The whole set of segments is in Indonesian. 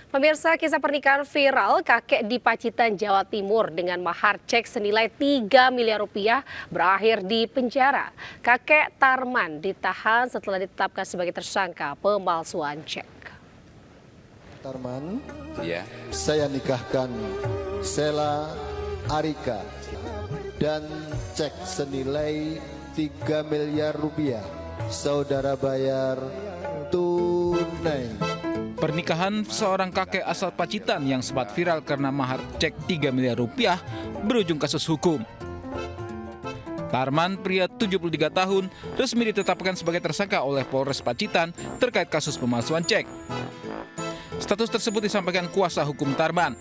Pemirsa, kisah pernikahan viral kakek di Pacitan, Jawa Timur dengan mahar cek senilai 3 miliar rupiah berakhir di penjara. Kakek Tarman ditahan setelah ditetapkan sebagai tersangka pemalsuan cek. Tarman, ya. Saya nikahkan Sela Arika dan cek senilai 3 miliar rupiah. Saudara bayar tunai. Pernikahan seorang kakek asal Pacitan yang sempat viral karena mahar cek 3 miliar rupiah berujung kasus hukum. Tarman, pria 73 tahun, resmi ditetapkan sebagai tersangka oleh Polres Pacitan terkait kasus pemalsuan cek. Status tersebut disampaikan kuasa hukum Tarman.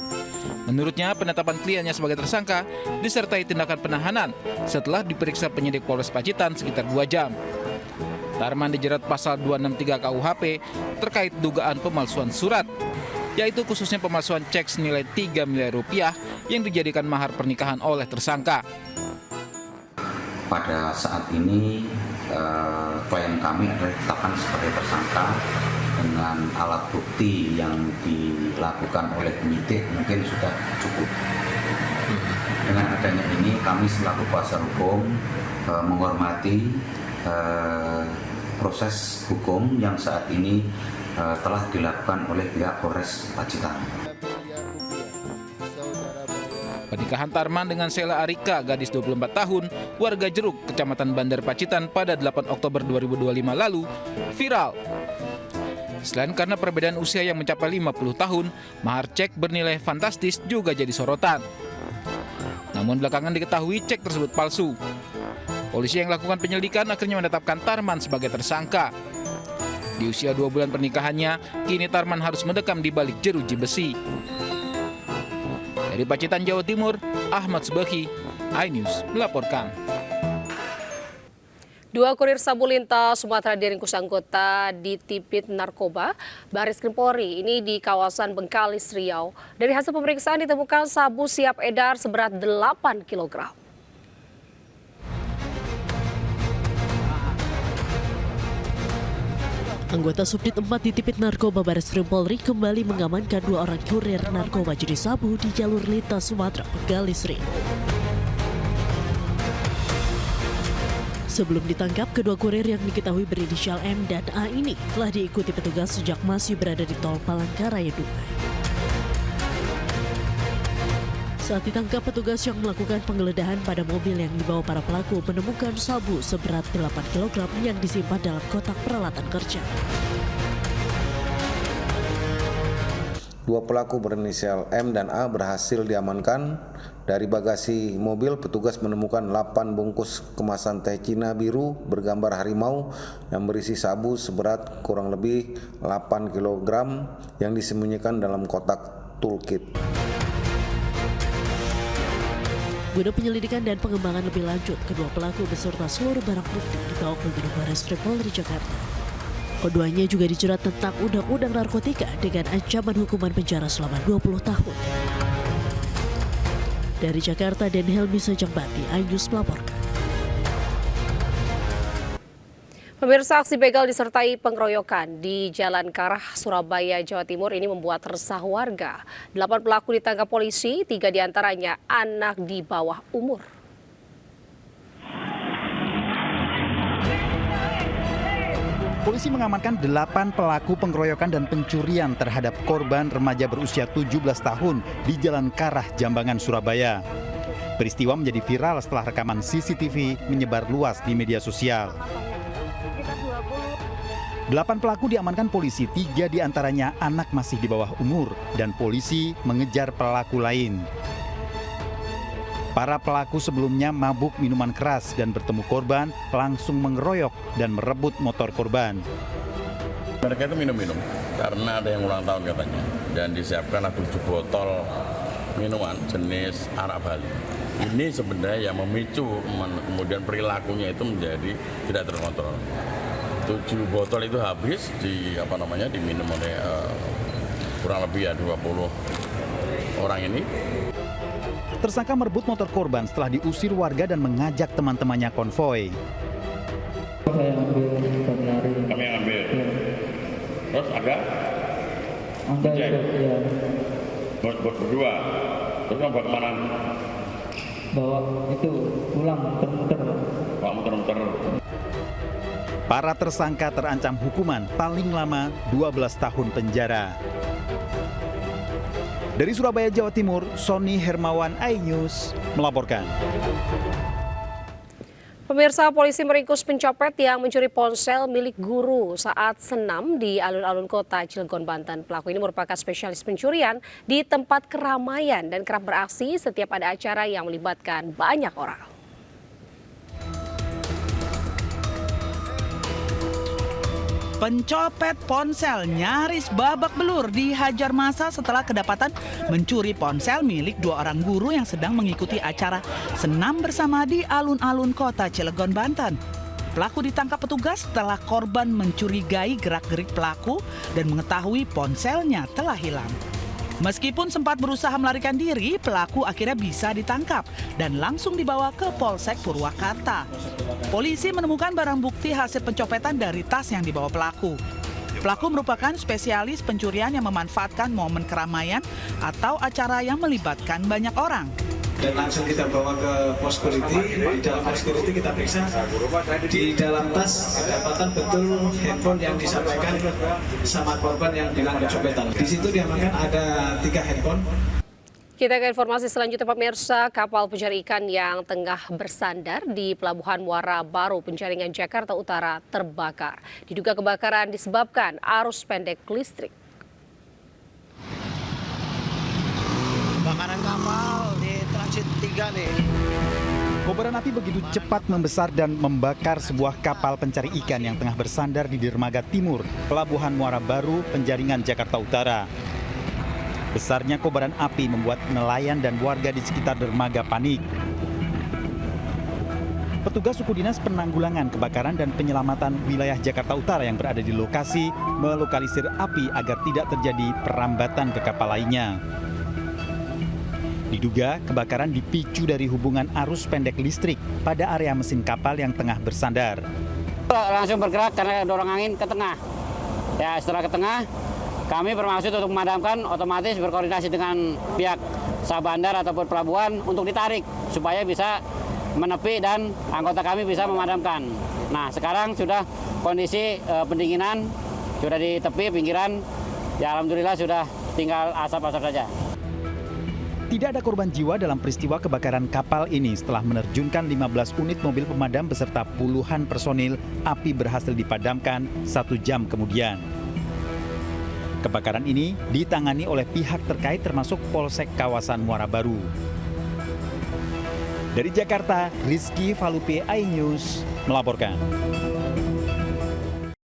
Menurutnya, penetapan kliennya sebagai tersangka disertai tindakan penahanan setelah diperiksa penyidik Polres Pacitan sekitar 2 jam. Tarman dijerat pasal 263 KUHP terkait dugaan pemalsuan surat, yaitu khususnya pemalsuan cek senilai 3 miliar rupiah yang dijadikan mahar pernikahan oleh tersangka. Pada saat ini klien kami adalah ditetapkan sebagai tersangka dengan alat bukti yang dilakukan oleh penyidik mungkin sudah cukup. Dengan adanya ini kami selaku kuasa hukum menghormati proses hukum yang saat ini telah dilakukan oleh pihak Polres Pacitan. Pernikahan Tarman dengan Sela Arika, gadis 24 tahun, warga Jeruk, Kecamatan Bandar Pacitan pada 8 Oktober 2025 lalu, viral. Selain karena perbedaan usia yang mencapai 50 tahun, mahar cek bernilai fantastis juga jadi sorotan. Namun belakangan diketahui cek tersebut palsu. Polisi yang melakukan penyelidikan akhirnya menetapkan Tarman sebagai tersangka. Di usia 2 bulan pernikahannya, kini Tarman harus mendekam di balik jeruji besi. Dari Pacitan, Jawa Timur, Ahmad Subaki, iNews melaporkan. 2 kurir sabu lintas Sumatera diringkus anggota ditipit narkoba Baris Krim Polri ini di kawasan Bengkalis, Riau. Dari hasil pemeriksaan ditemukan sabu siap edar seberat 8 kg. Anggota Subdit 4 ditipit narkoba Baris Krim Polri kembali mengamankan 2 orang kurir narkoba jenis sabu di jalur lintas Sumatera Bengkalis, Riau. Sebelum ditangkap, kedua kurir yang diketahui berinisial M dan A ini telah diikuti petugas sejak masih berada di tol Palangkaraya, Dumai. Saat ditangkap, petugas yang melakukan penggeledahan pada mobil yang dibawa para pelaku menemukan sabu seberat 8 kg yang disimpan dalam kotak peralatan kerja. 2 pelaku berinisial M dan A berhasil diamankan. Dari bagasi mobil, petugas menemukan 8 bungkus kemasan teh Cina biru bergambar harimau yang berisi sabu seberat kurang lebih 8 kg yang disembunyikan dalam kotak toolkit. Guna penyelidikan dan pengembangan lebih lanjut, kedua pelaku beserta seluruh barang bukti dibawa ke Gedung Baris Krim Polri Jakarta. Keduanya juga dijerat tentang Undang-Undang Narkotika dengan ancaman hukuman penjara selama 20 tahun. Dari Jakarta, Dan Helmi Sejangbati, iNews melaporkan. Pemirsa, aksi begal disertai pengeroyokan di Jalan Karah, Surabaya, Jawa Timur ini membuat resah warga. 8 pelaku ditangkap polisi, 3 diantaranya anak di bawah umur. Polisi mengamankan 8 pelaku pengeroyokan dan pencurian terhadap korban remaja berusia 17 tahun di Jalan Karah, Jambangan, Surabaya. Peristiwa menjadi viral setelah rekaman CCTV menyebar luas di media sosial. 8 pelaku diamankan polisi, 3 diantaranya anak masih di bawah umur, dan polisi mengejar pelaku lain. Para pelaku sebelumnya mabuk minuman keras dan bertemu korban langsung mengeroyok dan merebut motor korban. Mereka itu minum-minum karena ada yang ulang tahun katanya, dan disiapkanlah 7 botol minuman jenis arak Bali. Ini sebenarnya yang memicu kemudian perilakunya itu menjadi tidak terkontrol. 7 botol itu habis diminum oleh kurang lebih 20 orang ini. Tersangka merebut motor korban setelah diusir warga dan mengajak teman-temannya konvoy. Kami yang ambil. Terus ada Enggak ikut, ya. Berdua. Terus kamu bawa kemana? Bawa itu pulang muter-muter. Bawa muter-muter. Para tersangka terancam hukuman paling lama 12 tahun penjara. Dari Surabaya, Jawa Timur, Sony Hermawan, iNews melaporkan. Pemirsa, polisi meringkus pencopet yang mencuri ponsel milik guru saat senam di alun-alun kota Cilegon, Banten. Pelaku ini merupakan spesialis pencurian di tempat keramaian dan kerap beraksi setiap ada acara yang melibatkan banyak orang. Pencopet ponsel nyaris babak belur dihajar massa setelah kedapatan mencuri ponsel milik 2 orang guru yang sedang mengikuti acara senam bersama di alun-alun kota Cilegon, Banten. Pelaku ditangkap petugas setelah korban mencurigai gerak-gerik pelaku dan mengetahui ponselnya telah hilang. Meskipun sempat berusaha melarikan diri, pelaku akhirnya bisa ditangkap dan langsung dibawa ke Polsek Purwakarta. Polisi menemukan barang bukti hasil pencopetan dari tas yang dibawa pelaku. Pelaku merupakan spesialis pencurian yang memanfaatkan momen keramaian atau acara yang melibatkan banyak orang. Dan langsung kita bawa ke pos security. Di dalam pos security kita periksa di dalam tas kedapatan betul handphone yang disampaikan sama korban yang bilang kecopetan. Di situ diamankan ada 3 handphone. Kita ke informasi selanjutnya, pemirsa. Kapal pencari ikan yang tengah bersandar di Pelabuhan Muara Baru, Penjaringan, Jakarta Utara terbakar. Diduga kebakaran disebabkan arus pendek listrik. Kebakaran kapal di transit 3 nih. Kobaran api begitu cepat membesar dan membakar sebuah kapal pencari ikan yang tengah bersandar di dermaga timur, Pelabuhan Muara Baru, Penjaringan, Jakarta Utara. Besarnya kobaran api membuat nelayan dan warga di sekitar dermaga panik. Petugas suku dinas penanggulangan kebakaran dan penyelamatan wilayah Jakarta Utara yang berada di lokasi melokalisir api agar tidak terjadi perambatan ke kapal lainnya. Diduga kebakaran dipicu dari hubungan arus pendek listrik pada area mesin kapal yang tengah bersandar. Langsung bergerak karena dorong angin ke tengah. Ya, setelah ke tengah, kami bermaksud untuk memadamkan, otomatis berkoordinasi dengan pihak sah bandar ataupun pelabuhan untuk ditarik supaya bisa menepi dan anggota kami bisa memadamkan. Nah, sekarang sudah kondisi pendinginan, sudah di tepi pinggiran, ya alhamdulillah sudah tinggal asap-asap saja. Tidak ada korban jiwa dalam peristiwa kebakaran kapal ini. Setelah menerjunkan 15 unit mobil pemadam beserta puluhan personil, api berhasil dipadamkan 1 jam kemudian. Kebakaran ini ditangani oleh pihak terkait termasuk Polsek kawasan Muara Baru. Dari Jakarta, Rizky Falupi, iNews melaporkan.